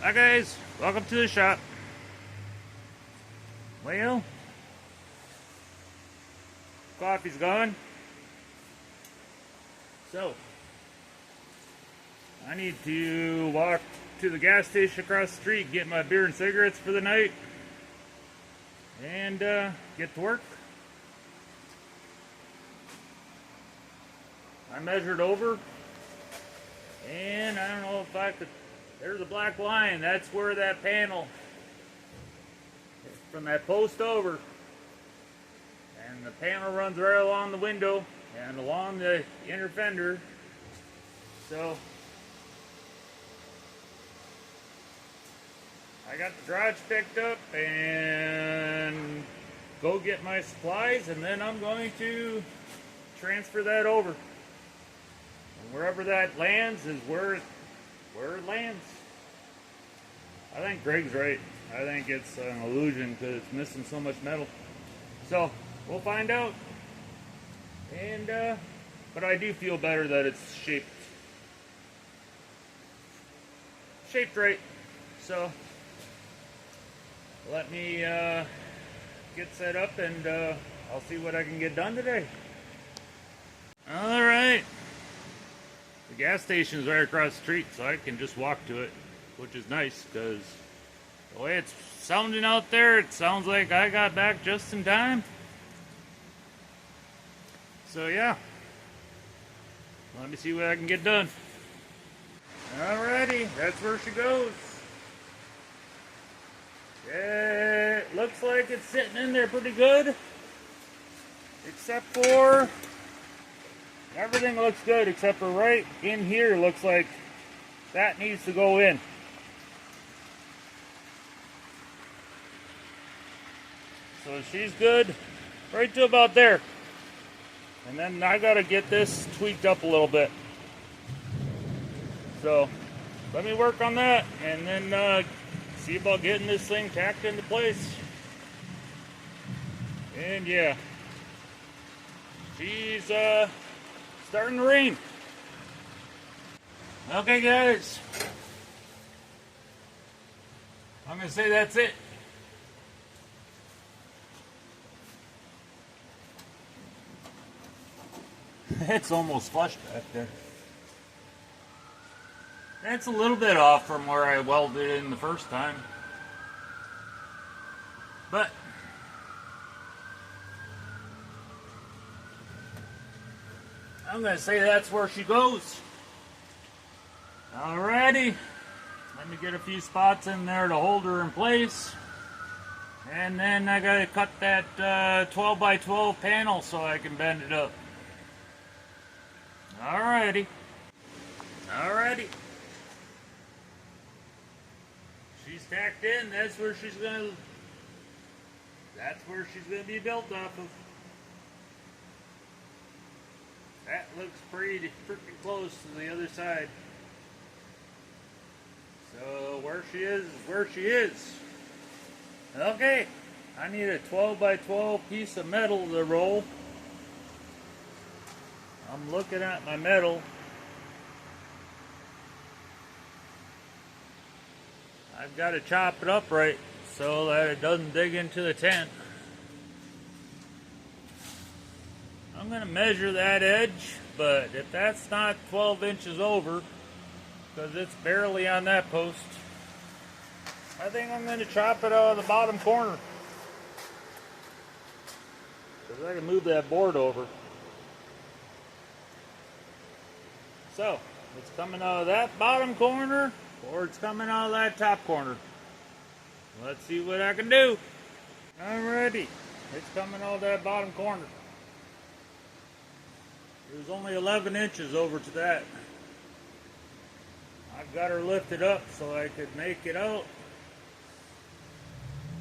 Hi guys, welcome to the shop. Well, coffee's gone. So, I need to walk to the gas station across the street, get my beer and cigarettes for the night, and get to work. I measured over, and I don't know if I could. There's a black line. That's where that panel, from that post over, and the panel runs right along the window and along the inner fender. So I got the garage picked up and go get my supplies, and then I'm going to transfer that over. And wherever that lands is where it lands. I think Greg's right. I think it's an illusion because it's missing so much metal. So we'll find out. And but I do feel better that it's shaped right. So let me get set up, and I'll see what I can get done today. All right. The gas station is right across the street, so I can just walk to it, which is nice because the way it's sounding out there, it sounds like I got back just in time. So yeah, let me see what I can get done. Alrighty, that's where she goes. It looks like it's sitting in there pretty good, except for everything looks good except for right in here. Looks like that needs to go in. So she's good right to about there. And then I gotta get this tweaked up a little bit. So let me work on that and then see about getting this thing tacked into place. And yeah, she's starting to rain. Okay guys, I'm gonna say that's it. It's almost flush back there. That's a little bit off from where I welded in the first time, but I'm going to say that's where she goes. Alrighty. Let me get a few spots in there to hold her in place. And then I got to cut that 12 by 12 panel so I can bend it up. Alrighty. Alrighty. She's tacked in. That's where she's going to be built off of. That looks pretty freaking close to the other side. So where she is where she is. Okay, I need a 12 by 12 piece of metal to roll. I'm looking at my metal. I've got to chop it up right so that it doesn't dig into the tent. I'm going to measure that edge, but if that's not 12 inches over, because it's barely on that post, I think I'm going to chop it out of the bottom corner. Because I can move that board over. So, it's coming out of that bottom corner, or it's coming out of that top corner. Let's see what I can do. Alrighty, it's coming out of that bottom corner. There's only 11 inches over to that. I've got her lifted up so I could make it out.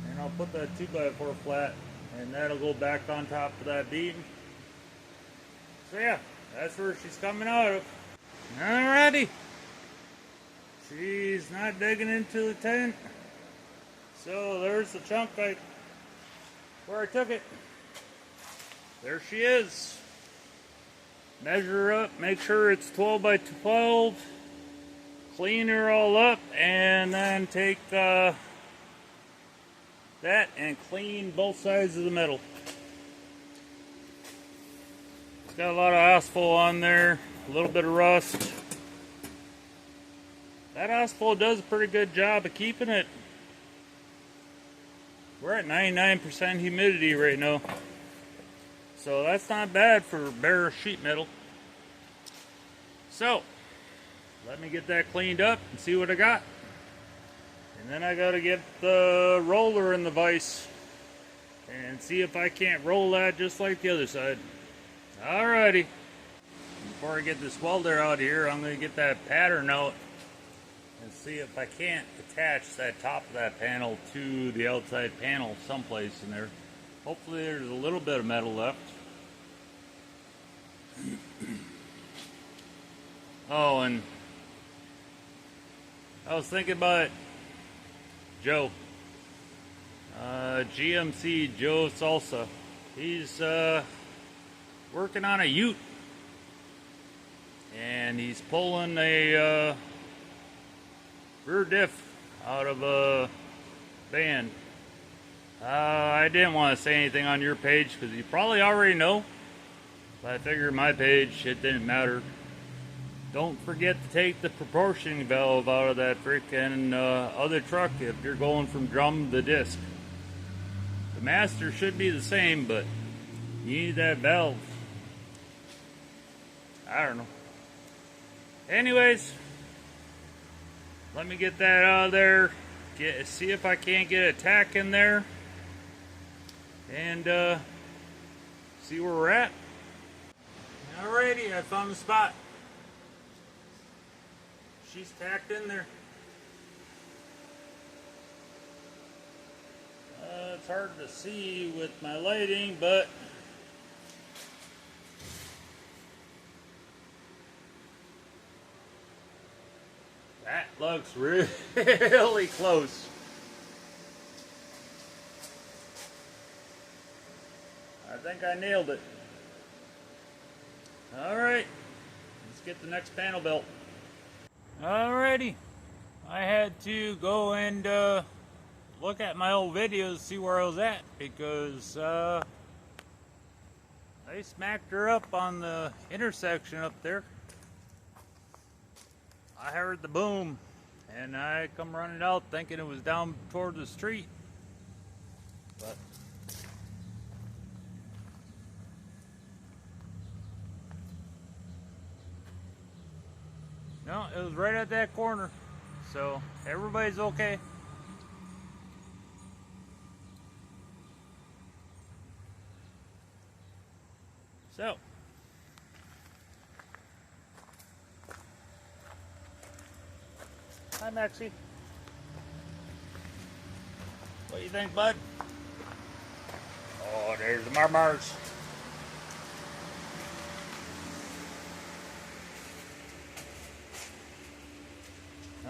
And I'll put that 2x4 flat, and that'll go back on top of that beam. So yeah, that's where she's coming out of. Alrighty. She's not digging into the tent. So there's the chunk where I took it. There she is. Measure up, make sure it's 12 by 12. clean her all up and then take that and clean both sides of the metal. It's got a lot of asphalt on there, a little bit of rust. That asphalt does a pretty good job of keeping it. We're at 99% humidity right now, so that's not bad for bare sheet metal. So let me get that cleaned up and see what I got. And then I gotta get the roller in the vise and see if I can't roll that just like the other side. Alrighty. Before I get this welder out here, I'm gonna get that pattern out and see if I can't attach that top of that panel to the outside panel someplace in there. Hopefully there's a little bit of metal left. Oh, and I was thinking about Joe, GMC Joe Salsa. He's working on a ute, and he's pulling a rear diff out of a van. I didn't want to say anything on your page because you probably already know, but I figured my page, it didn't matter. Don't forget to take the proportioning valve out of that freaking other truck if you're going from drum to disc. The master should be the same, but you need that valve. I don't know. Anyways, let me get that out of there. See if I can't get a tack in there. And see where we're at. Alrighty, I found the spot. She's tacked in there. It's hard to see with my lighting, but that looks really close. I think I nailed it. Alright, let's get the next panel built. Alrighty, I had to go and look at my old videos, see where I was at, because I smacked her up on the intersection up there. I heard the boom, and I come running out thinking it was down toward the street, but no, it was right at that corner, so everybody's okay. So, hi Maxie. What do you think, bud? Oh, there's the marmars.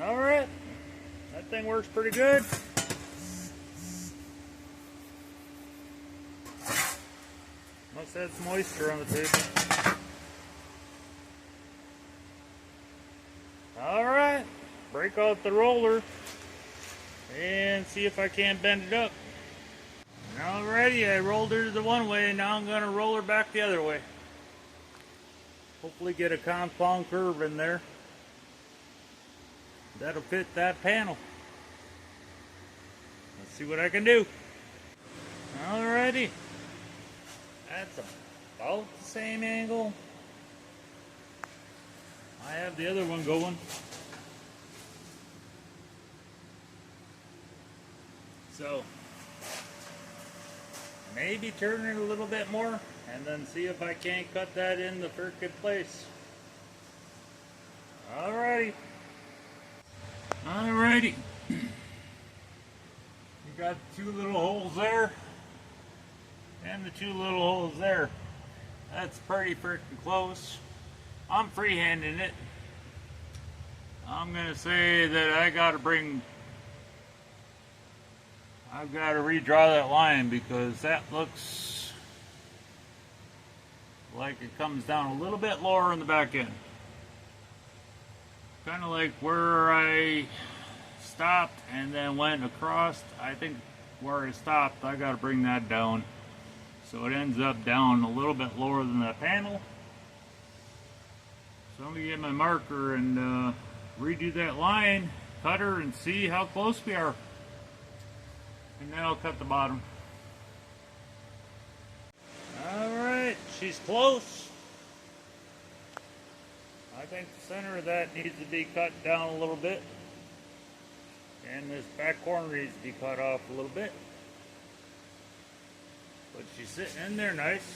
Alright, that thing works pretty good. Must have some moisture on the table. Alright, break out the roller and see if I can't bend it up. Alrighty, I rolled her the one way, and now I'm going to roll her back the other way. Hopefully get a compound curve in there that'll fit that panel. Let's see what I can do. Alrighty. That's about the same angle. I have the other one going. So, maybe turn it a little bit more and then see if I can't cut that in the frickin' place. Alrighty. Alrighty. You got two little holes there and the two little holes there. That's pretty frickin' close. I'm freehanding it. I'm gonna say that I've got to redraw that line because that looks like it comes down a little bit lower in the back end. kind of like where I stopped and then went across. I think where I stopped, I got to bring that down so it ends up down a little bit lower than that panel. So I'm gonna get my marker and redo that line, cut her, and see how close we are, and then I'll cut the bottom. Alright, she's close. I think the center of that needs to be cut down a little bit. And this back corner needs to be cut off a little bit. But she's sitting in there nice.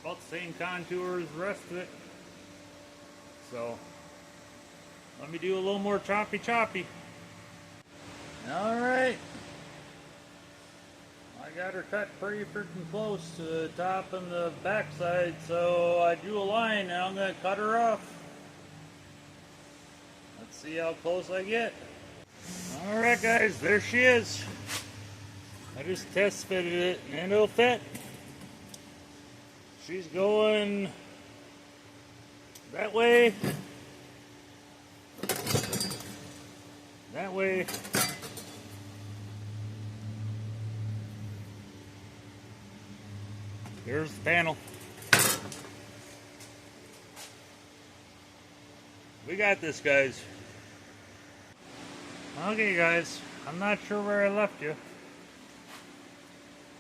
About the same contour as the rest of it. So, let me do a little more choppy. Alright. I got her cut pretty freaking close to the top and the back side, so I drew a line and I'm going to cut her off. Let's see how close I get. Alright guys, there she is. I just test fitted it and it'll fit. She's going that way, that way, there's the panel. We got this, guys. Okay guys, I'm not sure where I left you.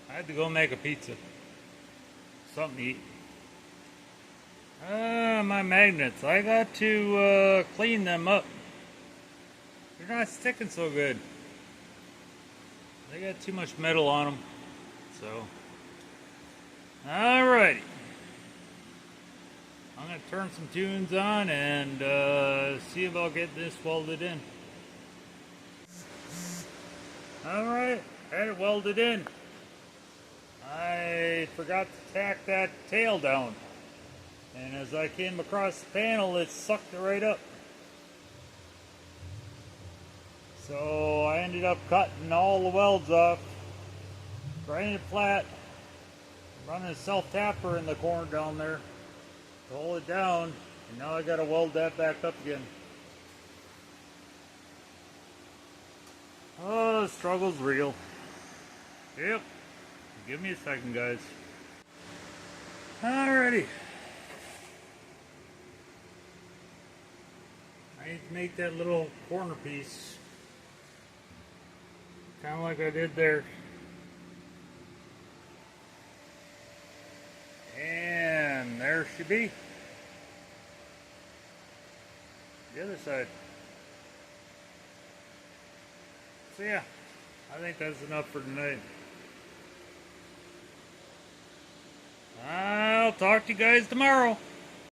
I had to go make a pizza. Something to eat. My magnets. I got to clean them up. They're not sticking so good. They got too much metal on them. So, alrighty. I'm going to turn some tunes on and see if I'll get this welded in. Alright, had it welded in. I forgot to tack that tail down. And as I came across the panel, it sucked it right up. So I ended up cutting all the welds off, grinding it flat, running a self-tapper in the corner down there to hold it down, and now I gotta weld that back up again. Oh, the struggle's real. Yep. Give me a second, guys. Alrighty. I need to make that little corner piece. Kind of like I did there. And there she be. The other side. So yeah, I think that's enough for tonight. I'll talk to you guys tomorrow.